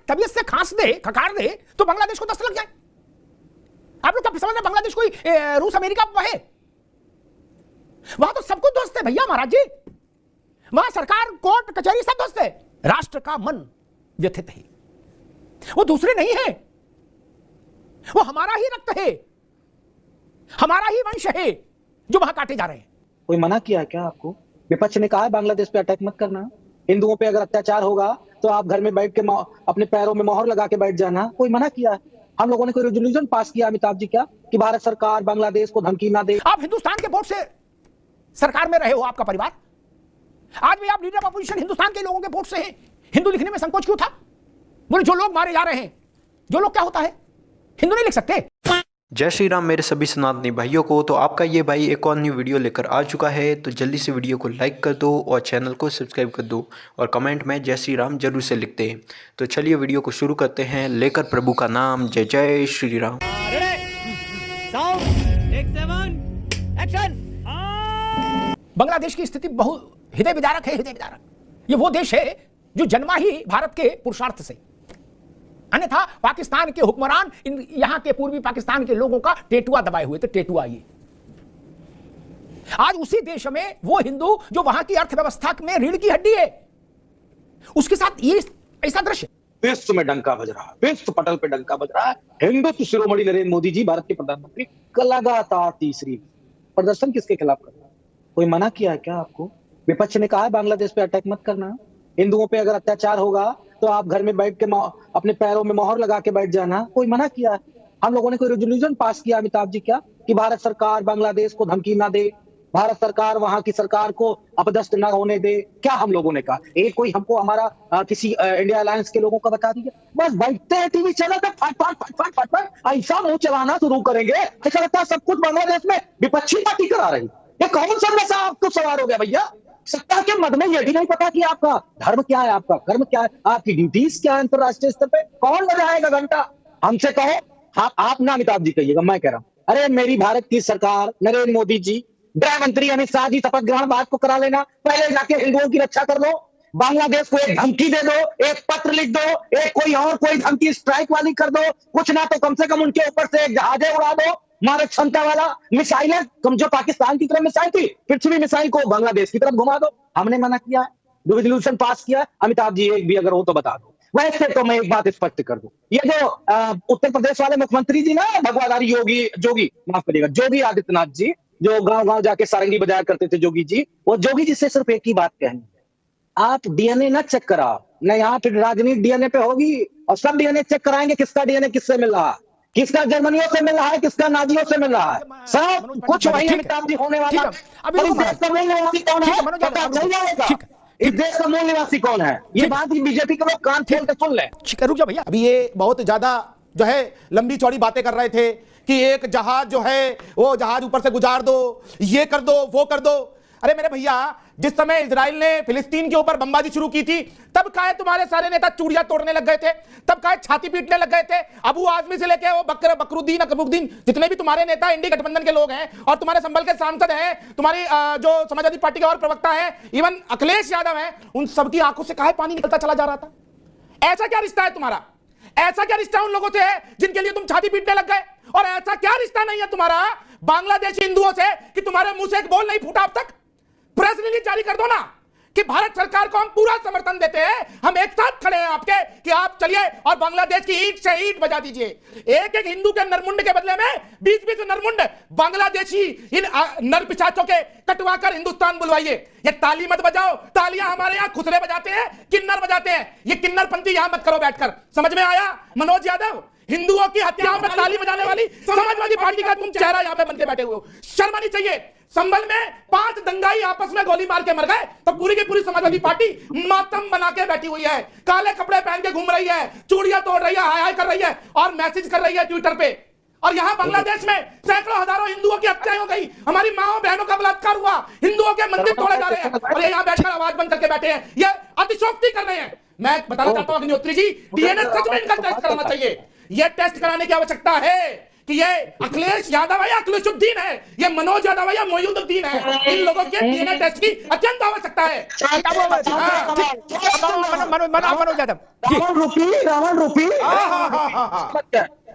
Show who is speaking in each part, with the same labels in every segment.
Speaker 1: तबीयत से खांस दे, खकार दे, तो बांग्लादेश को दस्त लग जाए। आप लोग क्या समझ रहे हैं बांग्लादेश कोई रूस अमेरिका है? वहां तो सब कुछ दोस्त है भैया महाराज जी। वहां सरकार, कोर्ट, कचहरी सब दोस्त है। राष्ट्र का मन व्यथित है, वो दूसरे नहीं है, वो हमारा ही रक्त है, हमारा ही वंश है जो वहां काटे जा रहे हैं।
Speaker 2: कोई मना किया है क्या आपको? विपक्ष ने कहा है बांग्लादेश पे अटैक मत करना, हिंदुओं पे अगर अत्याचार होगा तो आप घर में बैठ के अपने पैरों में मोहर लगा के बैठ जाना। कोई मना किया है? हम लोगों ने कोई रेजोल्यूशन पास किया अमिताभ जी क्या कि भारत सरकार बांग्लादेश को धमकी ना दे?
Speaker 1: आप हिंदुस्तान के वोट से सरकार में रहे हो, आपका परिवार। आज भी आप लीडर ऑफ अपोजिशन हिंदुस्तान के लोगों के वोट से हैं। हिंदू लिखने में संकोच क्यों था? बोले जो लोग मारे जा रहे हैं, जो लोग क्या होता है, हिंदू नहीं लिख सकते।
Speaker 3: जय श्री राम मेरे सभी सनातनी भाइयों को। तो आपका ये भाई एक और न्यू वीडियो लेकर आ चुका है, तो जल्दी से वीडियो को लाइक कर दो और चैनल को सब्सक्राइब कर दो और कमेंट में जय श्री राम जरूर से लिखते हैं। तो चलिए वीडियो को शुरू करते हैं, लेकर प्रभु का नाम। जय जय श्री राम।
Speaker 1: बांग्लादेश की स्थिति बहुत हृदय विदारक है, हृदय विदारक। ये वो देश है जो जन्मा ही भारत के पुरुषार्थ से, अन्यथा पाकिस्तान के हुक्मरान यहां के पूर्वी पाकिस्तान के लोगों का टेटुआ दबाए हुए थे। टेटुआ ये आज उसी देश में वो हिंदू जो वहां की अर्थव्यवस्था में रीढ़ की हड्डी है, उसके साथ ये ऐसा दृश्य।
Speaker 2: विश्व में डंका बज रहा है, विश्व पटल पे डंका बज रहा है। हिंदुत्व शिरोमणि नरेंद्र मोदी जी, भारत के प्रधानमंत्री, लगातार तीसरी प्रदर्शन किसके खिलाफ कर रहा है? कोई मना किया है क्या आपको? विपक्ष ने कहा है बांग्लादेश पे अटैक मत करना, हिंदुओं पे अगर अत्याचार होगा तो आप घर में बैठ के अपने पैरों में मोहर लगा के बैठ जाना। कोई मना किया है? हम लोगों ने कोई रेजोल्यूशन पास किया अमिताभ जी क्या कि भारत सरकार बांग्लादेश को धमकी ना दे, भारत सरकार वहां की सरकार को अपदस्थ ना होने दे? क्या हम लोगों ने कहा? एक कोई हमको हमारा किसी इंडिया अलायंस के लोगों का बता दीजिए। बस बैठते हैं टीवी चैनल पे फट फट फट फट फट फट ऐसा मुंह चलाना शुरू करेंगे, ऐसा लगता है सब कुछ बांग्लादेश में विपक्षी पार्टी करा रही। ये कौन सा नशा आपको सवार हो गया भैया? सत्ता के मद में यह भी नहीं पता कि आपका धर्म क्या है, आपका कर्म क्या है, आपकी ड्यूटीज क्या है अंतरराष्ट्रीय स्तर पे? कौन बजाएगा घंटा? हमसे कहो। हाँ, आप ना अमिताभ जी कहिएगा, मैं कह रहा हूं। अरे मेरी भारत की सरकार, नरेंद्र मोदी जी, गृह मंत्री अमित शाह जी, शपथ ग्रहण बाद को करा लेना, पहले जाके हिंदुओं की रक्षा कर लो। बांग्लादेश को एक धमकी दे दो, एक पत्र लिख दो, एक कोई धमकी स्ट्राइक वाली कर दो, कुछ ना तो कम से कम उनके ऊपर से एक जहाजे उड़ा दो, मारक क्षमता वाला मिसाइल है, कम जो पाकिस्तान की तरफ मिसाइल थी, पृथ्वी मिसाइल को बांग्लादेश की तरफ घुमा दो। हमने मना किया है, रेजोल्यूशन पास किया है। अमिताभ जी एक भी अगर हो तो बता दो। वैसे तो मैं एक बात स्पष्ट कर दूं, ये जो उत्तर प्रदेश वाले मुख्यमंत्री जी ना, भगवाधारी योगी आदित्यनाथ जी, जो गांव गांव जाके सारंगी बजाया करते थे जोगी जी, वो जोगी जी से सिर्फ एक ही बात कहनी है, आप डीएनए न चेक कराओ, न यहाँ फिर राजनीति डीएनए पे होगी और सब डीएनए चेक कराएंगे किसका डीएनए किससे मिल रहा है, किसका जर्मनियों से मिल रहा है, किसका नाजियों से मिल रहा है। सब कुछ वही अमिताभ जी होने वाला। इस देश का मूल निवासी कौन है पता चल जाएगा। इस देश का मूल निवासी कौन है, ये बात बीजेपी के लोग कान खोल के सुन ले।
Speaker 1: रुक जा भैया,
Speaker 4: अभी ये बहुत ज्यादा जो है लंबी चौड़ी बातें कर रहे थे कि एक जहाज जो है वो जहाज ऊपर से गुजार दो, ये कर दो, वो कर दो। अरे मेरे भैया, जिस समय इजराइल ने फिलिस्तीन के ऊपर बमबाजी शुरू की थी, तब काहे तुम्हारे सारे नेता चूड़ियां तोड़ने लग गए थे, तब काहे छाती पीटने लग गए थे। अबू आजमी से लेके वो बकरुद्दीन अकबरुद्दीन, जितने भी तुम्हारे नेता इंडी गठबंधन के लोग हैं और तुम्हारे संभल के सांसद हैं, तुम्हारी जो समाजवादी पार्टी के और प्रवक्ता है, इवन अखिलेश यादव है, उन सबकी आंखों से काहे पानी निकलता चला जा रहा था? ऐसा क्या रिश्ता है तुम्हारा? ऐसा क्या रिश्ता उन लोगों से है जिनके लिए तुम छाती पीटने लग गए? और ऐसा क्या रिश्ता नहीं है तुम्हारा बांग्लादेशी हिंदुओं से कि तुम्हारे मुंह से एक बोल नहीं फूटा अब तक? प्रेस रिलीज जारी कर दो ना कि भारत सरकार को हम पूरा समर्थन देते हैं, हम एक साथ खड़े हैं आपके, कि आप चलिए और बांग्लादेश की ईंट से ईंट बजा दीजिए। एक एक हिंदू के नरमुंड के बदले में 20-20 नरमुंड बांग्लादेशी इन नर पिशाचों के कटवाकर हिंदुस्तान बुलवाइए। ये ताली मत बजाओ, तालियां हमारे यहाँ खुसरे बजाते हैं, किन्नर बजाते हैं, ये किन्नर पंथी यहां मत करो बैठकर। समझ में आया मनोज यादव? हिंदुओं की हत्याओं में ताली बजाने वाली समाजवादी पार्टी का तुम चेहरा यहां पे बनके बैठे हुए हो, शर्म आनी चाहिए। संभल में 5 दंगाई आपस में गोली मार के मर गए तो पूरी की पूरी समाजवादी पार्टी मातम बना के बैठी हुई है, काले कपड़े पहन के घूम रही है, चूड़ियां तोड़ रही है, हाय हाय कर रही है और मैसेज कर रही है ट्विटर पे। और यहां बांग्लादेश में सैकड़ों हजारों हिंदुओं की हत्याएं हो गई, हमारी माओ बहनों का बलात्कार हुआ, हिंदुओं के मंदिर तोड़े जा रहे हैं और ये यहां बैठकर आवाज बंद करके बैठे हैं, ये अतिशोक्ति कर रहे हैं। मैं बताना चाहता हूं अग्निहोत्री जी, डीएनए सच में इनका टेस्ट कराना चाहिए। यह टेस्ट कराने की आवश्यकता है कि ये अखिलेश यादव है या अखिलेशुद्दीन है, ये मनोज यादव है या मोइनुद्दीन है, इन लोगों के डीएनए टेस्ट की अत्यंत आवश्यकता है।
Speaker 1: मनोज यादव जी,
Speaker 2: रावण रूपी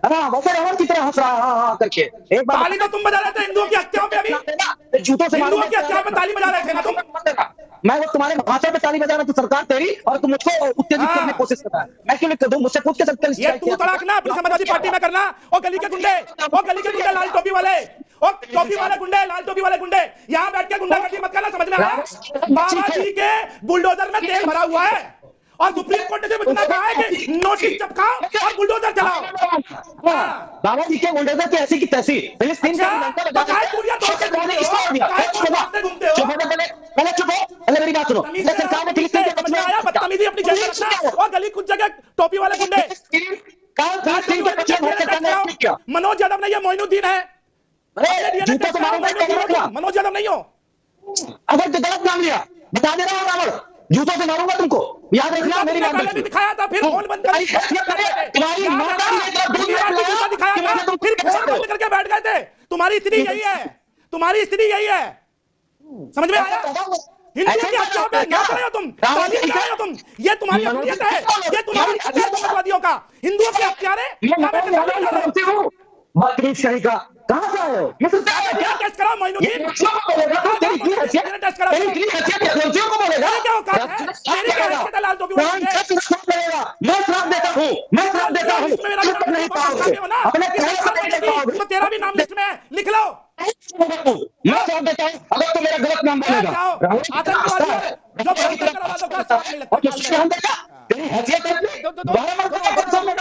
Speaker 2: वैसे रावण की तरह हंस रहा हाँ करके एक बार
Speaker 4: ताली तो तुम बजा रहे थे हिंदुओं की हत्याओं पे, अभी
Speaker 2: जूतों से
Speaker 4: हिंदुओं की हत्याओं पे ताली बजा रहे थे ना तुम।
Speaker 2: मैं वो तुम्हारे भाषा पे ताली बजा रहा हूं, तो सरकार तेरी और तुम मुझको उत्तेजित करने की कोशिश कर रहा है। मैं क्यों लिख दूं, मुझसे पूछ के सकते
Speaker 4: ये तू तड़ाक ना अपनी समाजवादी पार्टी में करना। ओ गली के गुंडे, ओ गली के गुंडे लाल टोपी वाले, ओ टोपी वाले गुंडे, लाल टोपी वाले गुंडे, यहाँ बैठ के गुंडागर्दी मत करना, समझ में आया? बाबा जी के बुलडोजर में तेल भरा हुआ है और सुप्रीम कोर्ट ने इतना कहा है कि नोटिस चिपकाओ और बुलडोजर चलाओ।
Speaker 2: बाबा जी के बुलडोजर की ऐसी की तैसी फिलिस्तीन पहले मेरी बात सुनो, सरकार ने फिलिस्तीन के पक्ष में आया,
Speaker 4: बदतमीजी अपनी जेब में रखना। और गली कुछ जगह टोपी वाले गुंडे, मनोज यादव नहीं है, मोइनुद्दीन है। मनोज यादव नहीं हो।
Speaker 2: अगर तो गलत नाम लिया बता दे रहा हूँ रावण, जूतों से मारूंगा तुमको, याद रखना। मेरी बात
Speaker 4: पहले भी दिखाया था, फिर फोन बंद कर
Speaker 2: तुम्हारी माता
Speaker 4: दिखाया था, फिर फोन बंद करके बैठ गए थे। तुम्हारी स्थिति यही है, तुम्हारी स्थिति यही है, समझ में आया? हिंदू की हत्याओं पे नाच रहे हो तुम, ताली बजा रहे हो तुम, ये तुम्हारी अकलियत है, ये तुम्हारी आतंकवादियों का। हिंदुओं के हत्यारे
Speaker 2: बदतमीज शही का कहां से आए हो? ये
Speaker 4: टेस्ट कराओ मोइनुद्दीन, टेस्ट कराओ। क्या औकात है? मेरी क्या हैसियत है लाल टोपी वाले?
Speaker 2: मैं श्राप देता हूं, मैं श्राप देता हूं, चुप नहीं पाओगे अपने
Speaker 4: तो तेरा भी नाम लिस्ट में है, लिख लो।
Speaker 2: मैं श्राप देता हूं अगर तो मेरा गलत नाम बनेगा।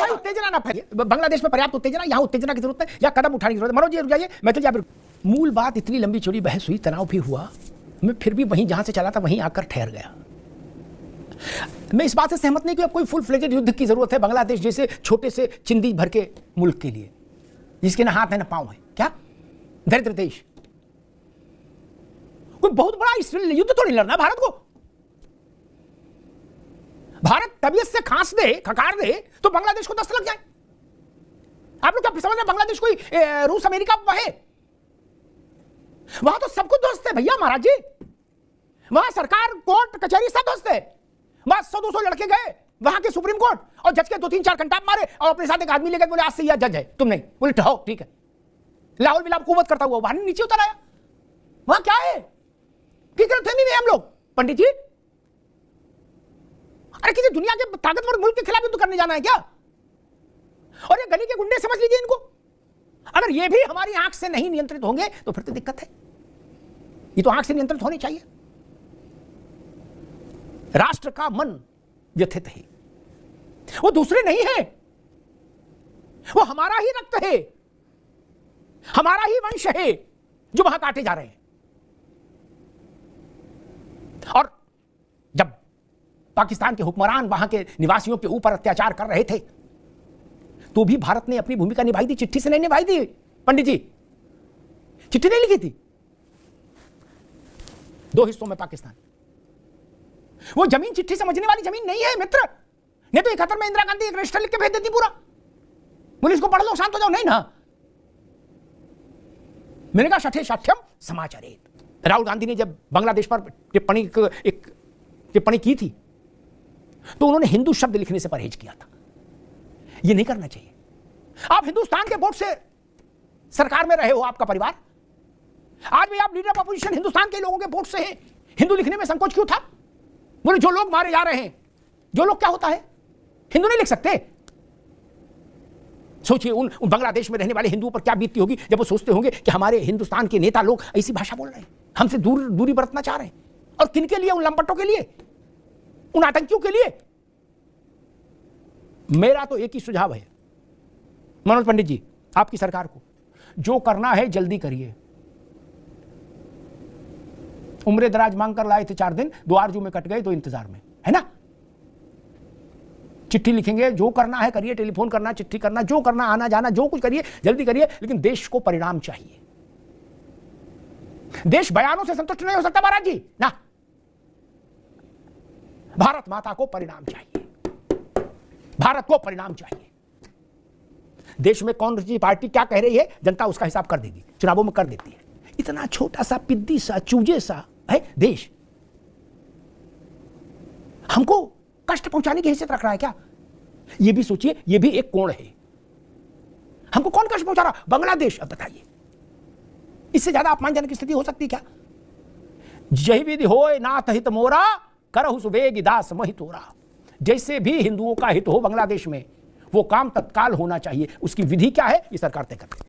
Speaker 1: उत्तेजना ना फैले, बांग्लादेश में पर्याप्त उत्तेजना, यहाँ उत्तेजना की जरूरत है या कदम उठाने की जरूरत है। मनोज जी रुक जाइए, मैं तो यहाँ मूल बात इतनी लंबी चौड़ी बहस हुई, तनाव भी हुआ, मैं फिर भी वहीं जहां से चला था वहीं आकर ठहर गया। मैं इस बात से सहमत नहीं कि अब कोई फुल फ्लेजेड युद्ध की जरूरत है बांग्लादेश जैसे छोटे से चिंदी भर के मुल्क के लिए, जिसके ना हाथ है ना पांव है। क्या दरिद्र देश, कोई बहुत बड़ा युद्ध तो नहीं लड़ना भारत को। भारत तबीयत से खांस दे, खकार दे तो बांग्लादेश को दस्त लग जाए। आप लोग क्या समझ रहे, बांग्लादेश कोई रूस अमेरिका है? वहां तो सब कुछ दोस्त है भैया महाराज जी, वहां सरकार कोर्ट कचहरी सब दोस्त है। वहां 100-200 लड़के गए वहां के सुप्रीम कोर्ट और जज के 2-3-4 घंटा मारे और अपने साथ एक आदमी लेकर बोले आज से यह जज है, तुम नहीं, बोले ठहरो ठीक है। लाहौल बिलाप हुकूमत करता हुआ वहां नीचे उतर आया। वहां क्या है, फिक्रतफहमी में हम लोग पंडित जी? अरे किसी दुनिया के ताकतवर मुल्क के खिलाफ युद्ध करने जाना है क्या? और ये गली के गुंडे समझ लीजिए इनको, अगर ये भी हमारी आंख से नहीं नियंत्रित होंगे तो फिर तो दिक्कत है। ये तो आंख से नियंत्रित होनी चाहिए। राष्ट्र का मन व्यथित है, वो दूसरे नहीं है, वो हमारा ही रक्त है, हमारा ही वंश है जो वहां काटे जा रहे हैं। और जब पाकिस्तान के हुक्मरान वहां के निवासियों के ऊपर अत्याचार कर रहे थे तो भी भारत ने अपनी भूमिका निभाई थी। चिट्ठी से नहीं निभाई थी पंडित जी, चिट्ठी नहीं लिखी थी। 2 हिस्सों में पाकिस्तान, वो जमीन चिट्ठी समझने वाली जमीन नहीं है मित्र। नहीं तो 71 में इंदिरा गांधी एक रजिस्टर लिख के भेज देती पूरा, बोले इसको पढ़ लो शांत हो जाओ। नहीं ना, मैंने कहा शठे शाठ्यम समाचारेत। राहुल गांधी ने जब बांग्लादेश पर टिप्पणी की थी तो उन्होंने हिंदू शब्द लिखने से परहेज किया था। यह नहीं करना चाहिए। आप हिंदुस्तान के वोट से सरकार में रहे हो, आपका परिवार, आज भी आप लीडर ऑफ अपोजिशन हिंदुस्तान के लोगों के वोट से हैं। हिंदू लिखने में संकोच क्यों था? बोले जो लोग मारे जा रहे हैं, जो लोग क्या होता है, हिंदू नहीं लिख सकते। सोचिए उन बांग्लादेश में रहने वाले हिंदुओं पर क्या बीतती होगी जब वो सोचते होंगे कि हमारे हिंदुस्तान के नेता लोग ऐसी भाषा बोल रहे हैं, हमसे दूरी बरतना चाह रहे हैं। और किन के लिए? उन लंपटों के लिए, उन आतंकियों के लिए। मेरा तो एक ही सुझाव है मनोज पंडित जी, आपकी सरकार को, जो करना है जल्दी करिए। उम्र दराज मांग कर लाए थे 4 दिन, 2 आरजू में कट गए, तो इंतजार में है ना। चिट्ठी लिखेंगे, जो करना है करिए, टेलीफोन करना, चिट्ठी करना, जो करना, आना जाना, जो कुछ करिए जल्दी करिए, लेकिन देश को परिणाम चाहिए। देश बयानों से संतुष्ट नहीं हो सकता महाराज जी ना। भारत माता को परिणाम चाहिए, भारत को परिणाम चाहिए। देश में कौन सी पार्टी क्या कह रही है, जनता उसका हिसाब कर देगी, चुनावों में कर देती है। इतना छोटा सा पिद्दी सा चूजे सा है देश, हमको कष्ट पहुंचाने की हैसियत रख रहा है क्या? ये भी सोचिए, ये भी एक कोण है। हमको कौन कष्ट पहुंचा रहा? बांग्लादेश। अब बताइए, इससे ज्यादा अपमानजनक स्थिति हो सकती क्या? जही विधि होय नाथ हित मोरा, करहु सुबेग दास महि तोरा। जैसे भी हिंदुओं का हित हो बांग्लादेश में, वो काम तत्काल होना चाहिए। उसकी विधि क्या है, ये सरकार तय करती है।